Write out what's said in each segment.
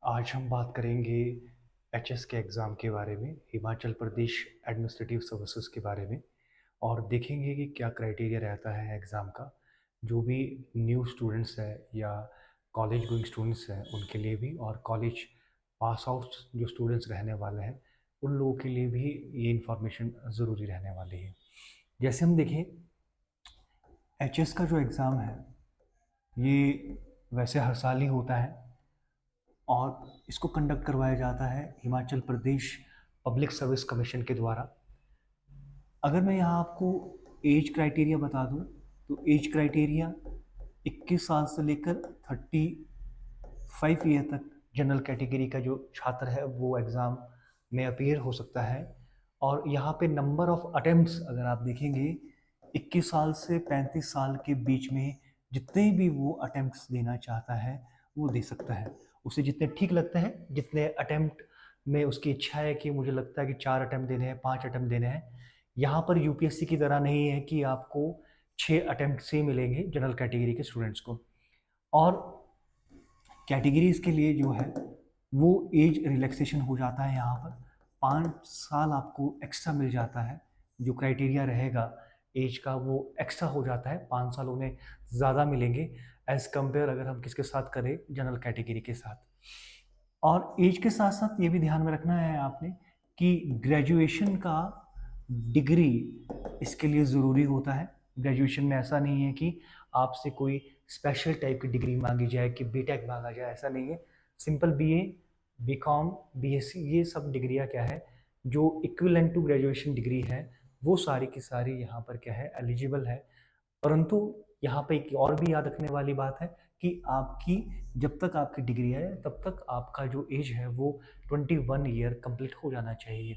आज हम बात करेंगे एचएस के एग्ज़ाम के बारे में, हिमाचल प्रदेश एडमिनिस्ट्रेटिव सर्विसेज के बारे में और देखेंगे कि क्या क्राइटेरिया रहता है एग्ज़ाम का। जो भी न्यू स्टूडेंट्स हैं या कॉलेज गोइंग स्टूडेंट्स हैं उनके लिए भी और कॉलेज पास आउट जो स्टूडेंट्स रहने वाले हैं उन लोगों के लिए भी ये इन्फॉर्मेशन ज़रूरी रहने वाली है। जैसे हम देखें, एचएस का जो एग्ज़ाम है ये वैसे हर साल ही होता है और इसको कंडक्ट करवाया जाता है Himachal Pradesh public service commission के द्वारा। अगर मैं यहाँ आपको एज क्राइटेरिया बता दूँ तो एज क्राइटेरिया 21 साल से लेकर 35 ईयर तक जनरल कैटेगरी का जो छात्र है वो एग्ज़ाम में अपीयर हो सकता है। और यहाँ पे नंबर ऑफ अटेम्प्ट्स अगर आप देखेंगे 21 साल से 35 साल के बीच में जितने भी वो अटेम्प्ट्स देना चाहता है वो दे सकता है। उसे जितने ठीक लगते हैं, जितने अटेम्प्ट में उसकी इच्छा है कि मुझे लगता है कि 4 अटेम्प्ट देने हैं, 5 अटेम्प्ट देने हैं। यहाँ पर यूपीएससी की तरह नहीं है कि आपको 6 अटेम्प्ट से मिलेंगे जनरल कैटेगरी के स्टूडेंट्स को। और कैटेगरीज के लिए जो है वो एज रिलैक्सेशन हो जाता है। यहाँ पर 5 साल आपको एक्स्ट्रा मिल जाता है। जो क्राइटेरिया रहेगा एज का वो एक्स्ट्रा हो जाता है, 5 साल उन्हें ज़्यादा मिलेंगे एज़ कम्पेयर अगर हम किसके साथ करें, जनरल कैटेगरी के साथ। और एज के साथ साथ ये भी ध्यान में रखना है आपने कि ग्रेजुएशन का डिग्री इसके लिए ज़रूरी होता है। ग्रेजुएशन में ऐसा नहीं है कि आपसे कोई स्पेशल टाइप की डिग्री मांगी जाए कि बीटेक मांगा जाए, ऐसा नहीं है। सिंपल बीए, बीकॉम, बीएससी ये सब डिग्रियां क्या है जो इक्विवेलेंट टू ग्रेजुएशन डिग्री है वो सारी की सारी यहाँ पर क्या है एलिजिबल है। परंतु यहाँ पे एक और भी याद रखने वाली बात है कि आपकी जब तक आपकी डिग्री है तब तक आपका जो एज है वो 21 ईयर कंप्लीट हो जाना चाहिए।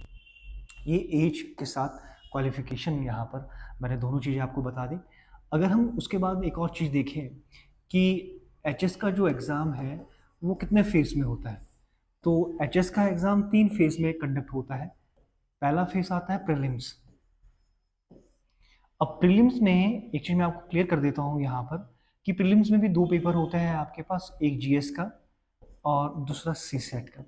ये एज के साथ क्वालिफिकेशन यहाँ पर मैंने दोनों चीज़ें आपको बता दी। अगर हम उसके बाद एक और चीज़ देखें कि एचएस का जो एग्ज़ाम है वो कितने फेज़ में होता है, तो एचएस का एग्ज़ाम 3 फेज़ में कंडक्ट होता है। पहला फेज़ आता है प्रीलिम्स। अब प्रीलिम्स में एक चीज़ मैं आपको क्लियर कर देता हूँ यहाँ पर कि प्रीलिम्स में भी 2 पेपर होते हैं आपके पास, एक जीएस का और दूसरा सीसेट का।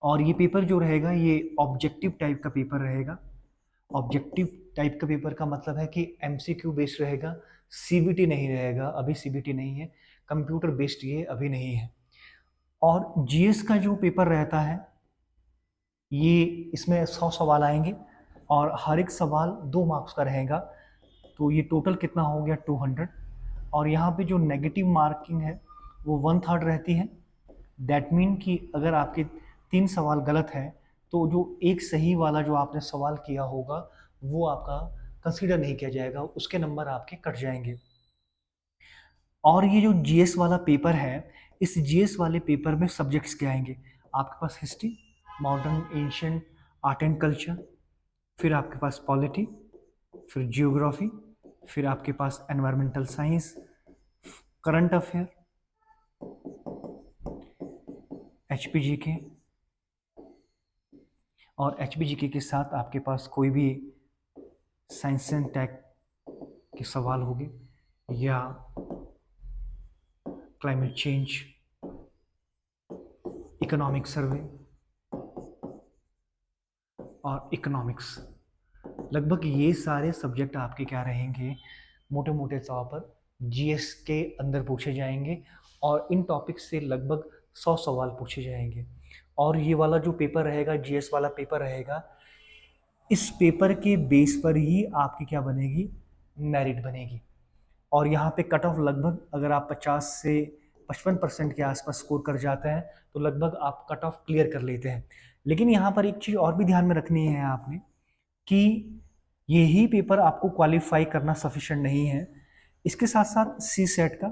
और ये पेपर जो रहेगा ये ऑब्जेक्टिव टाइप का पेपर रहेगा। ऑब्जेक्टिव टाइप का पेपर का मतलब है कि एमसीक्यू बेस्ड रहेगा, सीबीटी नहीं रहेगा। अभी सीबीटी नहीं है, कंप्यूटर बेस्ड ये अभी नहीं है। और जीएस का जो पेपर रहता है ये इसमें 100 सवाल आएंगे और हर एक सवाल 2 मार्क्स का रहेगा, तो ये टोटल कितना हो गया 200। और यहाँ पे जो नेगेटिव मार्किंग है वो 1/3 रहती है। दैट मीन कि अगर आपके 3 सवाल गलत हैं तो जो एक सही वाला जो आपने सवाल किया होगा वो आपका कंसीडर नहीं किया जाएगा, उसके नंबर आपके कट जाएंगे। और ये जो जीएस वाला पेपर है, इस जीएस वाले पेपर में सब्जेक्ट्स क्या आएंगे आपके पास? History, modern, ancient, art and culture, फिर आपके पास पॉलिटी, फिर जियोग्राफी, फिर आपके पास environmental science, current affair, HPGK. और एचपीजीके के साथ आपके पास कोई भी साइंस एंड टेक के सवाल होंगे या क्लाइमेट चेंज, इकोनॉमिक सर्वे और इकोनॉमिक्स। लगभग ये सारे सब्जेक्ट आपके क्या रहेंगे, मोटे मोटे तौर पर जीएस के अंदर पूछे जाएंगे और इन टॉपिक से लगभग 100 सवाल पूछे जाएंगे। और ये वाला जो पेपर रहेगा, जीएस वाला पेपर रहेगा, इस पेपर के बेस पर ही आपकी क्या बनेगी, मेरिट बनेगी। और यहाँ पे कट ऑफ लगभग अगर आप 50 से 55% के आसपास स्कोर कर जाते हैं तो लगभग आप कट ऑफ क्लियर कर लेते हैं। लेकिन यहाँ पर एक चीज़ और भी ध्यान में रखनी है आपने कि यही पेपर आपको क्वालिफाई करना सफिशिएंट नहीं है। इसके साथ साथ सी सेट का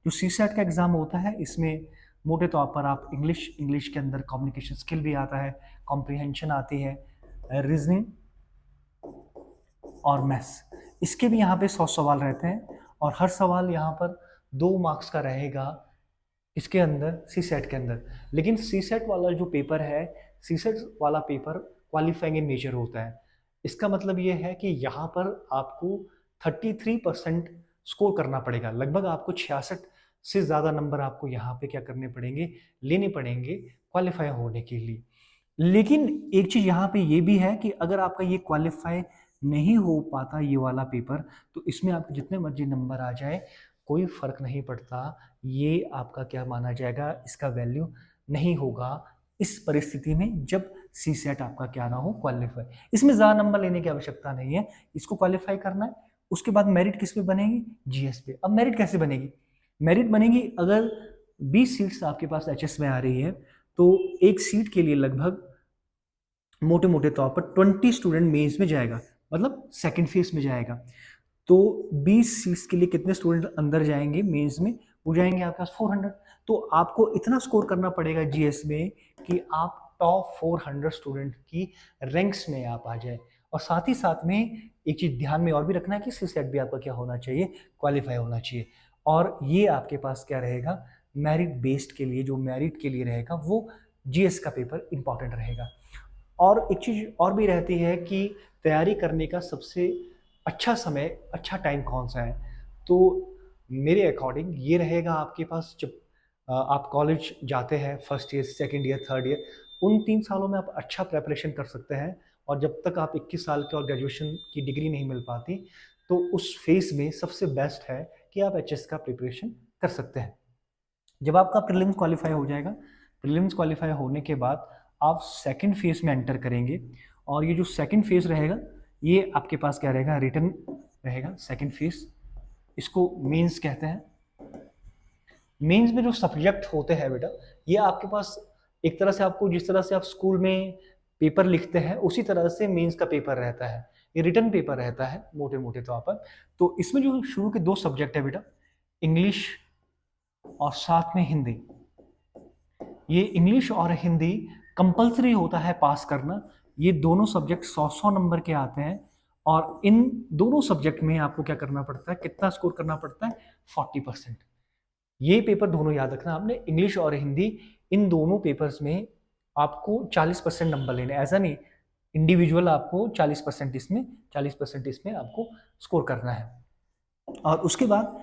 जो सी सेट का एग्ज़ाम होता है इसमें मोटे तौर पर आप इंग्लिश के अंदर कम्युनिकेशन स्किल भी आता है, कॉम्प्रिहेंशन आती है, रीजनिंग और मैथ्स। इसके भी यहाँ पे 100 सवाल रहते हैं और हर सवाल यहाँ पर 2 मार्क्स का रहेगा इसके अंदर, सी सेट के अंदर। लेकिन सी सेट वाला जो पेपर है, सी सेट वाला पेपर क्वालिफाइंग इन नेचर होता है। इसका मतलब ये है कि यहाँ पर आपको 33% स्कोर करना पड़ेगा। लगभग आपको 66 से ज़्यादा नंबर आपको यहाँ पे क्या करने पड़ेंगे, लेने पड़ेंगे क्वालिफाई होने के लिए। लेकिन एक चीज़ यहाँ पे ये भी है कि अगर आपका ये क्वालिफाई नहीं हो पाता ये वाला पेपर, तो इसमें आपके जितने मर्जी नंबर आ जाए कोई फ़र्क नहीं पड़ता, ये आपका क्या माना जाएगा, इसका वैल्यू नहीं होगा इस परिस्थिति में जब सी सेट आपका क्या ना हो क्वालिफाई। इसमें ज़्यादा नंबर लेने की आवश्यकता नहीं है, इसको क्वालिफाई करना है। उसके बाद मेरिट किस पे बनेगी, जीएस पे। अब मेरिट कैसे बनेगी, मेरिट बनेगी अगर 20 सीट्स आपके पास एचएस में आ रही है तो एक सीट के लिए लगभग मोटे मोटे तौर पर 20 स्टूडेंट मेंस में जाएगा, मतलब सेकंड फेज में जाएगा। तो 20 सीट्स के लिए कितने स्टूडेंट अंदर जाएंगे मेंस में, वो जाएंगे आपके पास 400। तो आपको इतना स्कोर करना पड़ेगा जीएस में कि आप टॉप 400 स्टूडेंट की रैंक्स में आप आ जाए। और साथ ही साथ में एक चीज ध्यान में और भी रखना है कि सीसेट भी आपका क्या होना चाहिए, क्वालिफाई होना चाहिए। और ये आपके पास क्या रहेगा, मेरिट बेस्ड के लिए, जो मेरिट के लिए रहेगा वो जीएस का पेपर इंपॉर्टेंट रहेगा। और एक चीज़ और भी रहती है कि तैयारी करने का सबसे अच्छा समय, अच्छा टाइम कौन सा है, तो मेरे अकॉर्डिंग ये रहेगा आपके पास जब आप कॉलेज जाते हैं, first year, second year, third year, उन 3 सालों में आप अच्छा प्रेपरेशन कर सकते हैं। और जब तक आप 21 साल के और ग्रेजुएशन की डिग्री नहीं मिल पाती, तो उस फेज में सबसे बेस्ट है कि आप एचएस का प्रिपरेशन कर सकते हैं। जब आपका प्रीलिम्स क्वालिफाई हो जाएगा, प्रीलिम्स क्वालिफाई होने के बाद आप सेकंड फेज में एंटर करेंगे। और ये जो सेकंड फेज रहेगा ये आपके पास क्या रहेगा, रिटन रहेगा सेकंड फेज, इसको मेंस कहते हैं। मेंस में जो सब्जेक्ट होते हैं बेटा, ये आपके पास एक तरह से आपको, जिस तरह से आप स्कूल में पेपर लिखते हैं उसी तरह से मेंस का पेपर रहता है, ये रिटन पेपर रहता है मोटे मोटे तौर पर। तो इसमें जो शुरू के 2 सब्जेक्ट है बेटा, इंग्लिश और साथ में हिंदी, ये इंग्लिश और हिंदी कंपलसरी होता है पास करना। ये दोनों सब्जेक्ट 100 नंबर के आते हैं। और इन दोनों सब्जेक्ट में आपको क्या करना पड़ता है, कितना स्कोर करना पड़ता है, 40%। ये पेपर दोनों याद रखना आपने, इंग्लिश और हिंदी, इन दोनों पेपर्स में आपको 40% नंबर लेने, ऐसा नहीं इंडिविजुअल आपको 40% इसमें, 40% इसमें आपको स्कोर करना है। और उसके बाद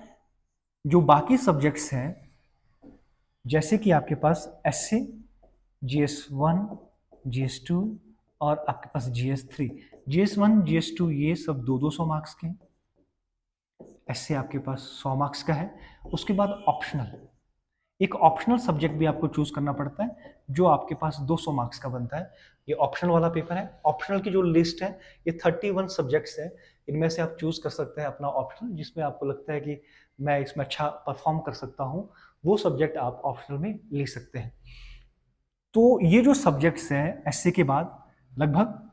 जो बाकी सब्जेक्ट्स हैं, जैसे कि आपके पास एसए, GS1, GS2 और आपके पास GS3, GS1, GS2 ये सब 200 मार्क्स के हैं, एसए आपके पास 100 मार्क्स का है। उसके बाद ऑप्शनल, एक ऑप्शनल सब्जेक्ट भी आपको चूज करना पड़ता है जो आपके पास 200 मार्क्स का बनता है। ये ऑप्शनल वाला पेपर है। ऑप्शनल की जो लिस्ट है ये 31 सब्जेक्ट्स है, इनमें से आप चूज कर सकते हैं अपना ऑप्शनल, जिसमें आपको लगता है कि मैं इसमें अच्छा परफॉर्म कर सकता हूँ, वो सब्जेक्ट आप ऑप्शनल में ले सकते हैं। तो ये जो सब्जेक्ट्स हैं एसए के बाद, लगभग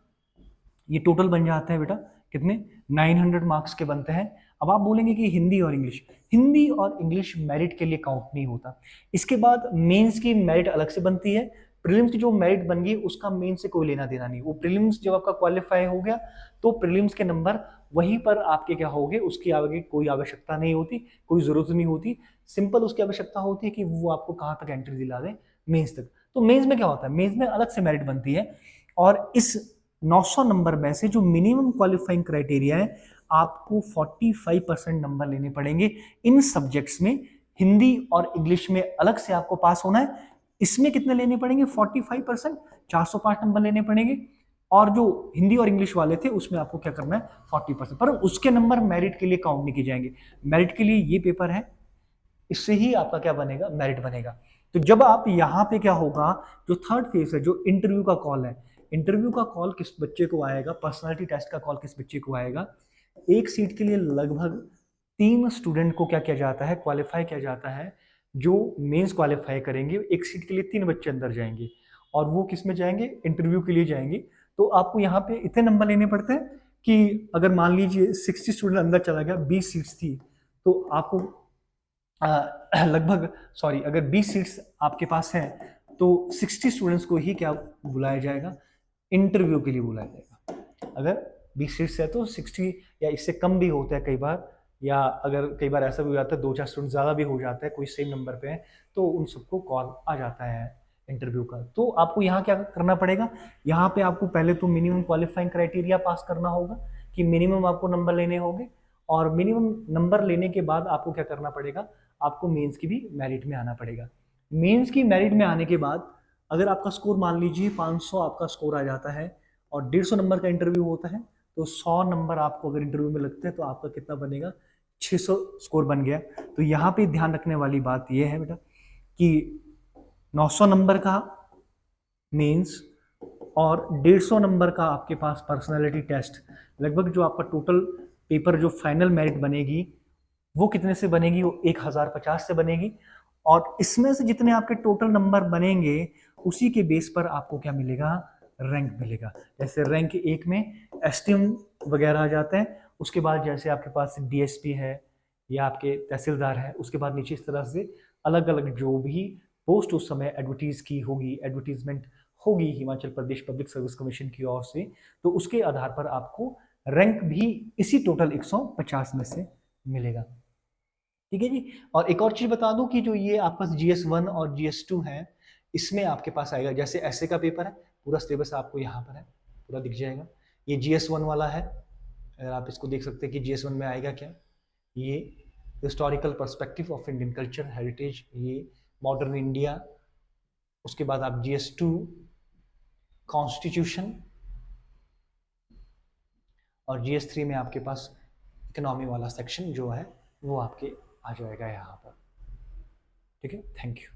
ये टोटल बन जाते हैं बेटा कितने, 900 मार्क्स के बनते हैं। अब आप बोलेंगे कि हिंदी और इंग्लिश, हिंदी और इंग्लिश मेरिट के लिए काउंट नहीं होता। इसके बाद मेंस की मेरिट अलग से बनती है, प्रीलिम्स की जो मेरिट बन गई उसका मेंस से कोई लेना देना नहीं। वो प्रीलिम्स जब आपका क्वालिफाई हो गया तो प्रीलिम्स के नंबर वहीं पर आपके क्या होंगे, उसकी आगे कोई आवश्यकता नहीं होती, कोई जरूरत नहीं होती। सिंपल उसकी आवश्यकता होती है कि वो आपको कहाँ तक एंट्री दिला दें, मेंस तक। तो मेंस में क्या होता है, मेंस में अलग से मेरिट बनती है। और इस 900 नंबर में से जो मिनिमम क्वालिफाइंग क्राइटेरिया है, आपको 45% नंबर लेने पड़ेंगे इन सब्जेक्ट्स में। हिंदी और इंग्लिश में अलग से आपको पास होना है, इसमें कितने लेने पड़ेंगे, 45%, 405 नंबर लेने पड़ेंगे। और जो हिंदी और इंग्लिश वाले थे उसमें आपको क्या करना है, 40%, पर उसके नंबर मेरिट के लिए काउंट नहीं किए जाएंगे। मेरिट के लिए ये पेपर है, इससे ही आपका क्या बनेगा, मेरिट बनेगा। तो जब आप यहाँ पे क्या होगा, जो थर्ड फेज है, जो इंटरव्यू का कॉल है, इंटरव्यू का कॉल किस बच्चे को आएगा, पर्सनालिटी टेस्ट का कॉल किस बच्चे को आएगा। एक सीट के लिए लगभग 3 स्टूडेंट को क्या किया जाता है, क्वालिफाई किया जाता है, जो मेंस क्वालिफाई करेंगे। एक सीट के लिए 3 बच्चे अंदर जाएंगे और वो किस में जाएंगे, इंटरव्यू के लिए जाएंगे। तो आपको यहाँ पे इतने नंबर लेने पड़ते हैं कि अगर मान लीजिए 60 स्टूडेंट अंदर चला गया, 20 सीट्स थी, तो आपको लगभग, सॉरी, अगर 20 सीट्स आपके पास है तो 60 स्टूडेंट्स को ही क्या बुलाया जाएगा, इंटरव्यू के लिए बुलाया जाएगा। अगर 20 सीट्स है तो 60 या इससे कम भी होता है कई बार, या अगर कई बार ऐसा भी हो जाता है 2-4 स्टूडेंट ज़्यादा भी हो जाता है, कोई सेम नंबर पे है, तो उन सबको कॉल आ जाता है इंटरव्यू का। तो आपको यहाँ क्या करना पड़ेगा, यहाँ पे आपको पहले तो मिनिमम क्वालिफाइंग क्राइटेरिया पास करना होगा कि मिनिमम आपको नंबर लेने होंगे। और मिनिमम नंबर लेने के बाद आपको क्या करना पड़ेगा, आपको मेंस की भी मेरिट में आना पड़ेगा। मेंस की मेरिट में आने के बाद अगर आपका स्कोर मान लीजिए 500 आपका स्कोर आ जाता है और 150 नंबर का इंटरव्यू होता है, तो 100 नंबर आपको अगर इंटरव्यू में लगते हैं तो आपका कितना बनेगा, 600 स्कोर बन गया। तो यहाँ पे ध्यान रखने वाली बात यह है बेटा कि 900 नंबर का मेंस और 150 नंबर का आपके पास पर्सनालिटी टेस्ट, लगभग जो आपका टोटल पेपर जो फाइनल मेरिट बनेगी वो कितने से बनेगी, वो 1050 से बनेगी। और इसमें से जितने आपके टोटल नंबर बनेंगे उसी के बेस पर आपको क्या मिलेगा, रैंक मिलेगा। जैसे रैंक 1 में एसटीएम वगैरह आ जाते हैं, उसके बाद जैसे आपके पास डीएसपी है या आपके तहसीलदार है, उसके बाद नीचे इस तरह से अलग अलग जो भी पोस्ट उस समय एडवर्टीज की होगी, एडवर्टीजमेंट होगी Himachal Pradesh public service commission की ओर से, तो उसके आधार पर आपको रैंक भी इसी टोटल 150 में से मिलेगा। ठीक है जी। और एक और चीज बता दूं कि जो ये आपका GS1 और GS2 है, इसमें आपके पास आएगा जैसे ऐसे का पेपर है, पूरा सिलेबस आपको यहाँ पर है, पूरा दिख जाएगा। ये GS1 वाला है, अगर आप इसको देख सकते हैं कि GS1 में आएगा क्या, ये historical perspective of Indian culture heritage, ये मॉडर्न इंडिया। उसके बाद आप GS2 कॉन्स्टिट्यूशन, और GS3 में आपके पास इकोनॉमी वाला सेक्शन जो है वो आपके आ जाएगा यहाँ पर। ठीक है, थैंक यू।